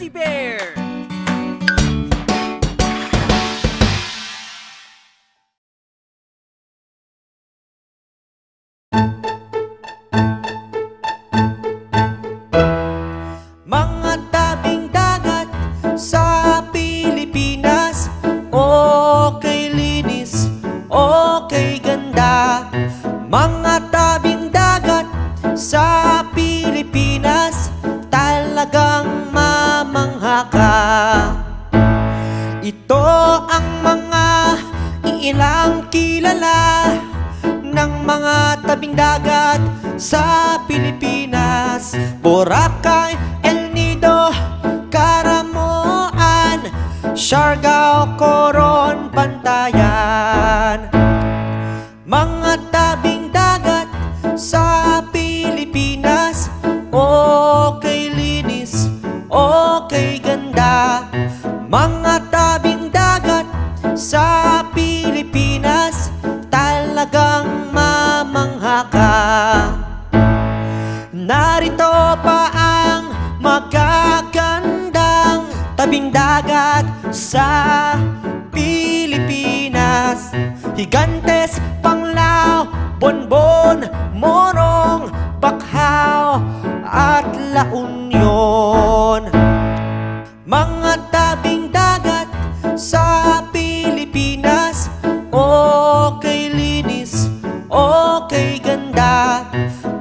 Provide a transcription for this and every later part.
Fuzzy Bear! Mga tabing dagat sa Pilipinas, okay linis, okay ganda. Mga tabing dagat sa Pilipinas, talagang mamangha ka. Ito ang mga iilang kilala ng mga tabing dagat sa Pilipinas: Boracay, El Nido, Caramuan, Siargao, Coron, Bantayan. Mga tabing dagat sa Pilipinas, okay linis, okay ganda. Mga tabing dagat sa Pilipinas, talagang mamangha ka. Narito pa ang magagandang tabing dagat sa Pilipinas: Higantes, Panglao, Bonbon, Morong, Bakhaw at La Union. Mga tabing dagat sa Pilipinas, okay linis, okay ganda.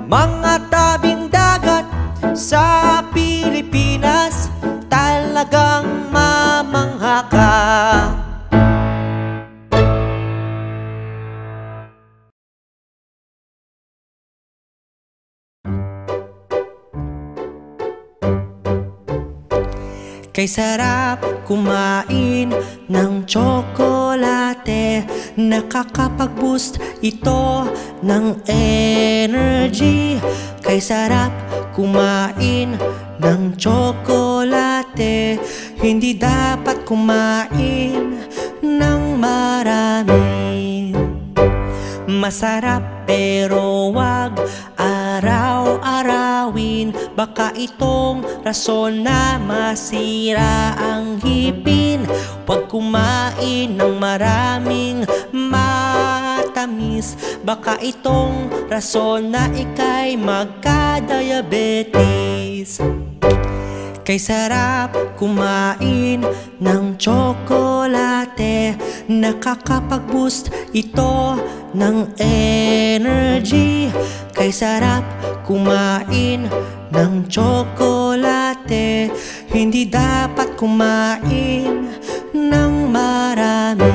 Mga tabing dagat sa Pilipinas, talagang mamangha ka. Kay sarap kumain ng tsokolate, nakakapag-boost ito ng energy. Kay sarap kumain ng tsokolate, hindi dapat kumain ng marami. Masarap pero wag araw-arawin, baka itong rason na masira ang ngipin. Huwag kumain ng maraming matamis, baka itong rason na ika'y magka-diabetes. Kay sarap kumain ng tsokolate, nakakapag-boost ito ng energy. Kay sarap kumain ng tsokolate, hindi dapat kumain ng marami.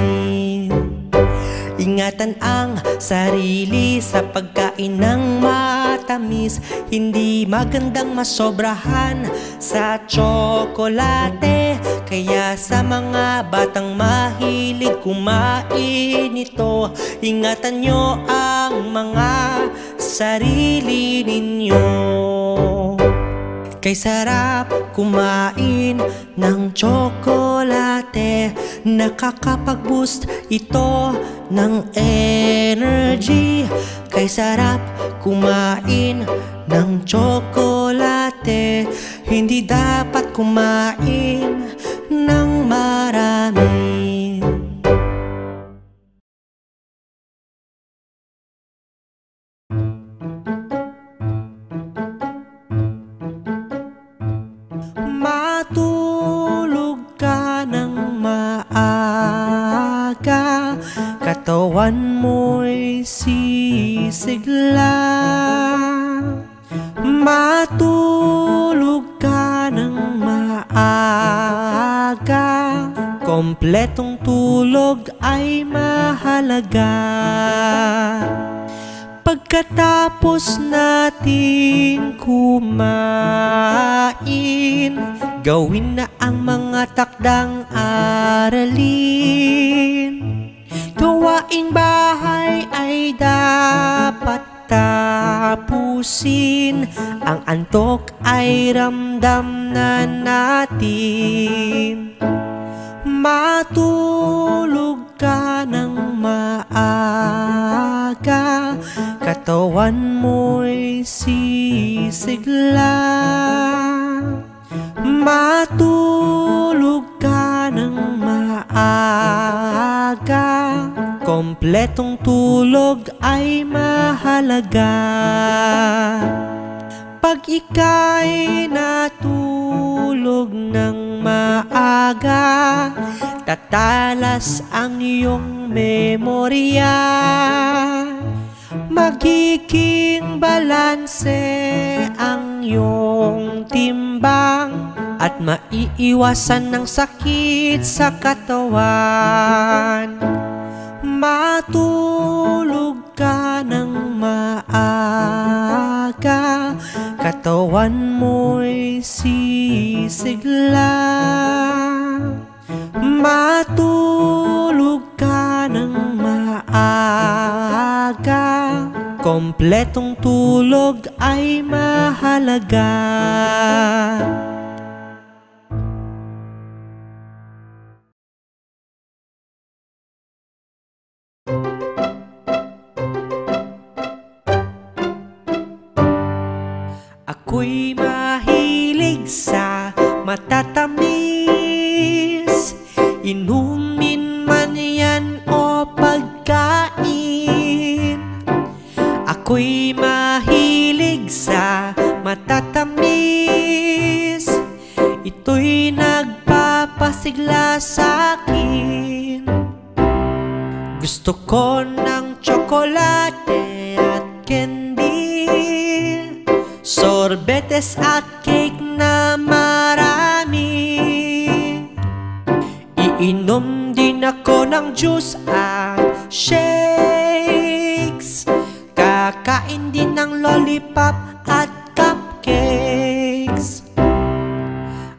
Ingatan ang sarili sa pagkain ng matamis, hindi magandang masobrahan sa tsokolate. Kaya sa mga batang mahilig kumain ito, ingatan nyo ang mga sarili ninyo. Kay sarap kumain ng tsokolate, nakakapag-boost ito ng energy. Kay sarap kumain ng tsokolate, hindi dapat kumain ng marami. Matulog ka ng maaga, katawan mo'y sisigla. Matulog ka ng maaga, kompletong tulog ay mahalaga. Pagkatapos nating kumain, gawin na ang mga takdang aralin. Gawaing bahay ay dapat tapusin, ang antok ay ramdam na natin. Matulog ka ng maaga, katawan mo'y sisigla. Matulog ka ng maaga, kompletong tulog ay mahalaga. Pag ika'y natulog ng maaga, tatalas ang iyong memorya. Magiging balanse ang iyong timbang at maiiwasan ng sakit sa katawan. Matulog ka ng maaga, katawan mo'y sisigla. Matulog ka ng maaga, kompletong tulog ay mahalaga. Ako'y mahilig sa matatamis, inumin man yan o pagkain. Ako'y mahilig sa matatamis, ito'y nagpapasigla sa'kin. Gusto ko ng tsokolate at candy, sorbetes at cake na marami. Iinom din ako ng juice at shakes, kakain din ng lollipop at cupcakes.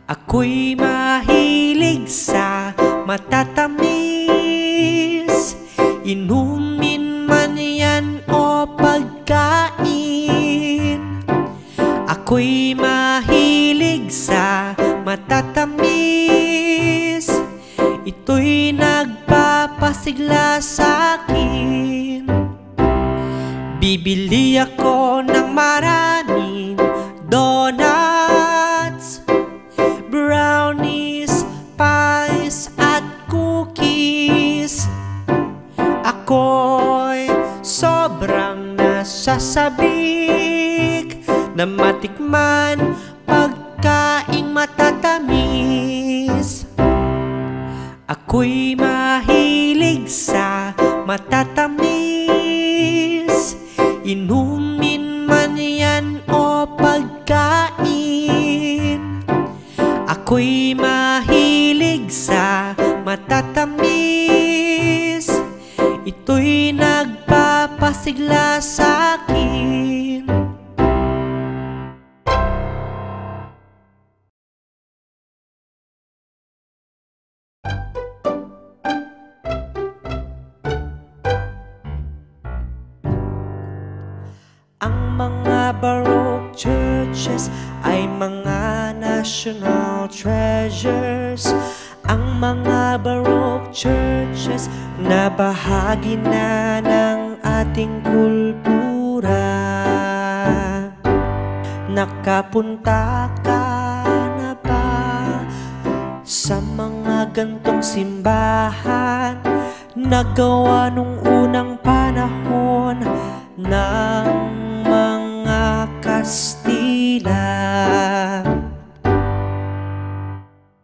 Ako'y mahilig sa matatamis, inumin man yan o pagkain. Ako'y mahilig sa matatamis, ito'y nagpapasigla sa'kin. Bibili ako ng maraming donuts, brownies, pies at cookies. Ako'y sobrang nasasabik na matikman pagkaing matatamis. Ako'y mahilig sa matatamis, inumin man yan o pagkain. Ako'y mahilig sa matatamis, ito'y nagpapasigla sa'kin. Ang mga Baroque churches ay mga national treasures. Ang mga Baroque churches na bahagi na ng ating kultura. Nakapunta ka na ba sa mga gantong simbahan na gawa nung unang panahon ng mga Kastila?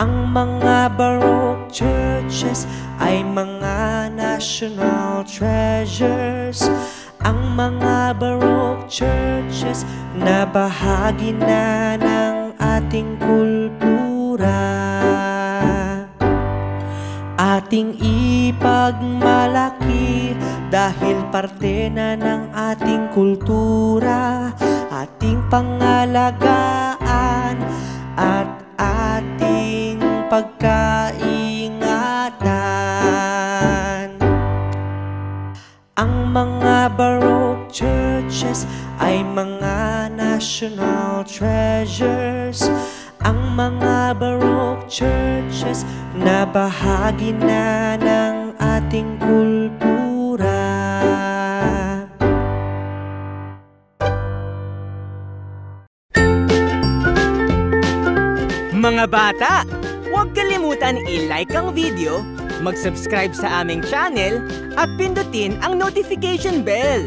Ang mga Baroque churches ay mga national treasures. Ang mga Baroque churches na bahagi na ng ating kultura. Ating ipagmalaki dahil parte na ng ating kultura, ating pangalagaan at ating pagkaingatan. Ang mga Baroque churches ay mga national treasures. Ang mga Baroque churches na bahagi na ng ating kultura. Mga bata, huwag kalimutan i-like ang video, mag-subscribe sa aming channel, at pindutin ang notification bell.